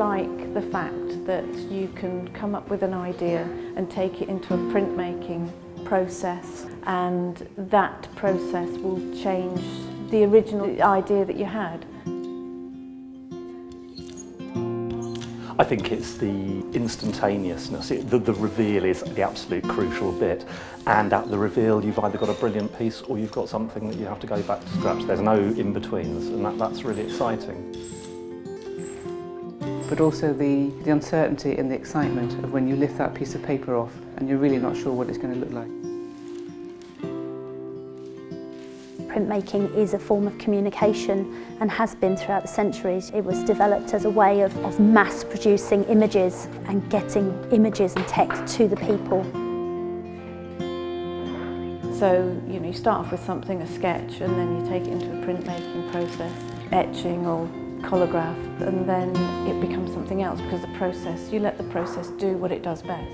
like the fact that you can come up with an idea and take it into a printmaking process, and that process will change the original idea that you had. I think it's the instantaneousness. The reveal is the absolute crucial bit, and at the reveal you've either got a brilliant piece or you've got something that you have to go back to scratch. There's no in-betweens, and that's really exciting. But also the uncertainty and the excitement of when you lift that piece of paper off and you're really not sure what it's going to look like. Printmaking is a form of communication and has been throughout the centuries. It was developed as a way of mass producing images and getting images and text to the people. So, you start off with something, a sketch, and then you take it into a printmaking process, etching or collograph, and then it becomes something else because you let the process do what it does best.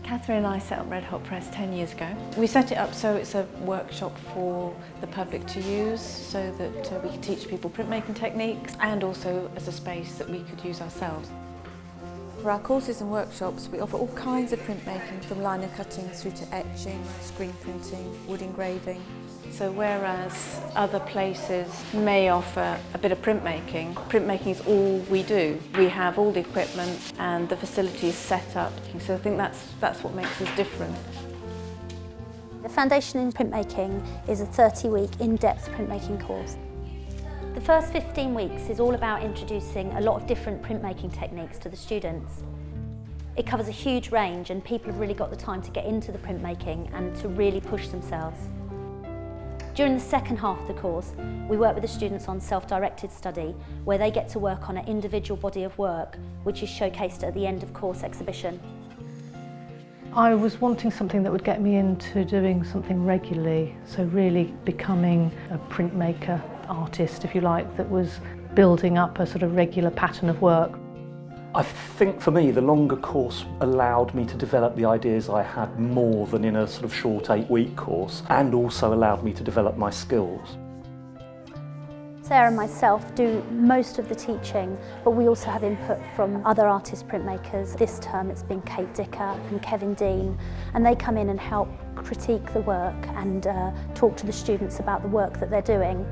Catherine and I set up Red Hot Press 10 years ago. We set it up so it's a workshop for the public to use, so that we could teach people printmaking techniques, and also as a space that we could use ourselves. For our courses and workshops, we offer all kinds of printmaking, from liner cutting through to etching, screen printing, wood engraving. So whereas other places may offer a bit of printmaking is all we do. We have all the equipment and the facilities set up, so I think that's what makes us different. The Foundation in Printmaking is a 30-week in-depth printmaking course. The first 15 weeks is all about introducing a lot of different printmaking techniques to the students. It covers a huge range, and people have really got the time to get into the printmaking and to really push themselves. During the second half of the course, we work with the students on self-directed study, where they get to work on an individual body of work, which is showcased at the end of course exhibition. I was wanting something that would get me into doing something regularly, so really becoming a printmaker artist, if you like, that was building up a sort of regular pattern of work. I think for me the longer course allowed me to develop the ideas I had more than in a sort of short 8-week course, and also allowed me to develop my skills. Sarah and myself do most of the teaching, but we also have input from other artist printmakers. This term it's been Kate Dicker and Kevin Dean, and they come in and help critique the work and talk to the students about the work that they're doing.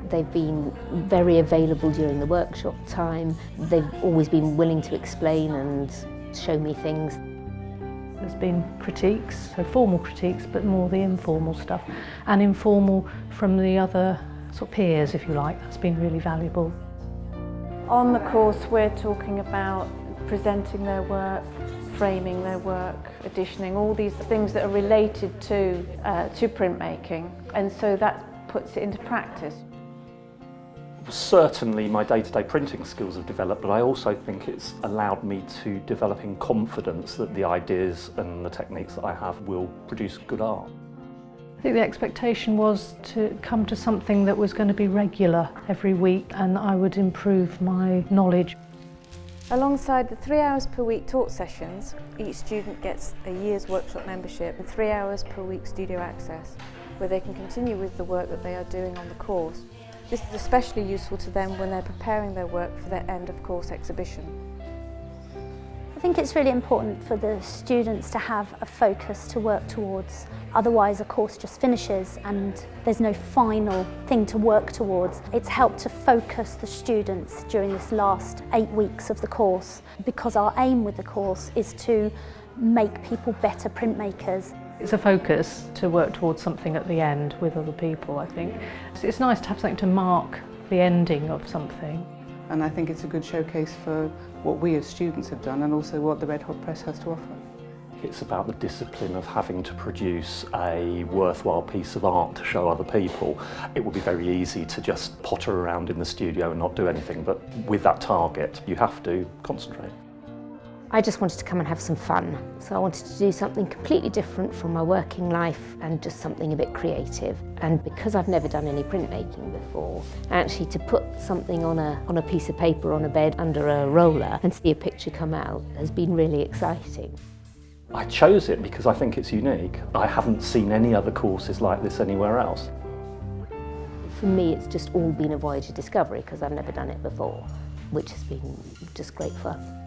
They've been very available during the workshop time. They've always been willing to explain and show me things. There's been critiques, so formal critiques, but more the informal stuff, and informal from the other sort of peers, if you like. That's been really valuable. On the course we're talking about presenting their work, framing their work, editioning, all these things that are related to printmaking, and so that puts it into practice. Certainly my day-to-day printing skills have developed, but I also think it's allowed me to develop in confidence that the ideas and the techniques that I have will produce good art. I think the expectation was to come to something that was going to be regular every week, and I would improve my knowledge. Alongside the 3 hours per week taught sessions, each student gets a year's workshop membership and 3 hours per week studio access, where they can continue with the work that they are doing on the course. This is especially useful to them when they're preparing their work for their end of course exhibition. I think it's really important for the students to have a focus to work towards. Otherwise a course just finishes and there's no final thing to work towards. It's helped to focus the students during this last 8 weeks of the course, because our aim with the course is to make people better printmakers. It's a focus to work towards something at the end with other people, I think. It's nice to have something to mark the ending of something. And I think it's a good showcase for what we as students have done and also what the Red Hot Press has to offer. It's about the discipline of having to produce a worthwhile piece of art to show other people. It would be very easy to just potter around in the studio and not do anything, but with that target you have to concentrate. I just wanted to come and have some fun, so I wanted to do something completely different from my working life and just something a bit creative. And because I've never done any printmaking before, actually to put something on a piece of paper on a bed under a roller and see a picture come out has been really exciting. I chose it because I think it's unique. I haven't seen any other courses like this anywhere else. For me, it's just all been a voyage of discovery because I've never done it before, which has been just great fun.